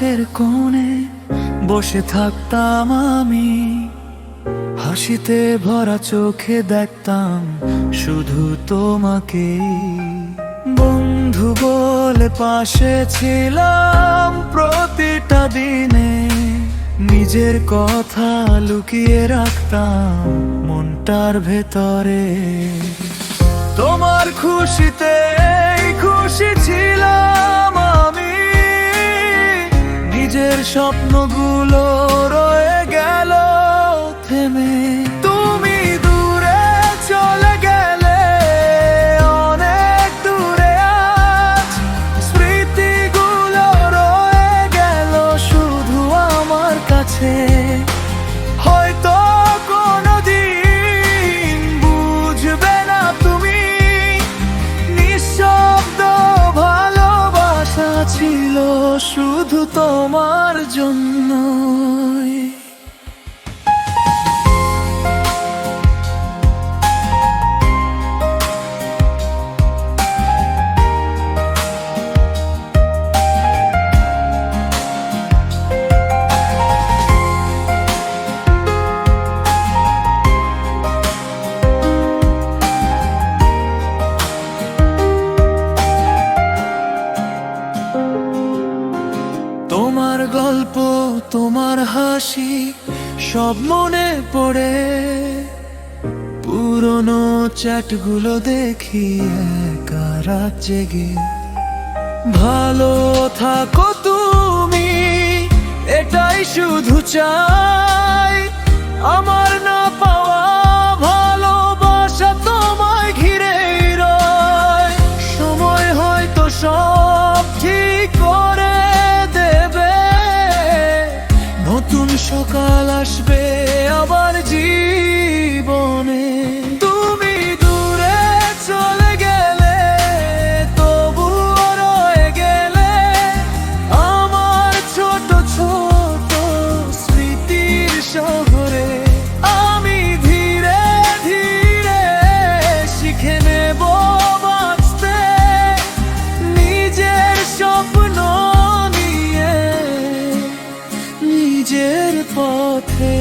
গাছের কোণে বসে থাকতাম আমি, হাসিতে ভরা চোখে দেখতাম শুধু তোমাকে। বন্ধু বলে পাশে ছিলাম প্রতিটা দিনে, নিজের কথা লুকিয়ে রাখতাম মনটার ভেতরে। তোমার খুশিতে খুশি ছিলাম আমি, নিজের স্বপ্নগুলো রয়ে গেল থেমে। তুমি দূরে চলে গেলে অনেক দূরে, আজ স্মৃতিগুলো রয়ে গেল শুধু আমার কাছে। হয়তো কোনোদিন বুঝবে না তুমি, নিঃশব্দ ভালোবাসা ছিল শুধু তোমার জন্যই। তোমার গল্প, তোমার হাসি সব মনে পড়ে, পুরনো চ্যাটগুলো দেখি একা রাত জেগে। ভালো থাকো তুমি, এটাই শুধু চাই। আমার না পাওয়া ভালোবাসা তোমায় ঘিরেই রয়। সময় হয়তো সব ঠিক করে দেবে, নতুন সকাল আসবে আবার জীবনে। তুমি দূরে চলে গেলে তবুও রয়ে গেলে আমার ছোট ছোট স্মৃতির শহরে। আমি ধীরে ধীরে শিখে নেব বাঁচতে, নিজের স্বপ্ন নিয়ে নিজের পথে।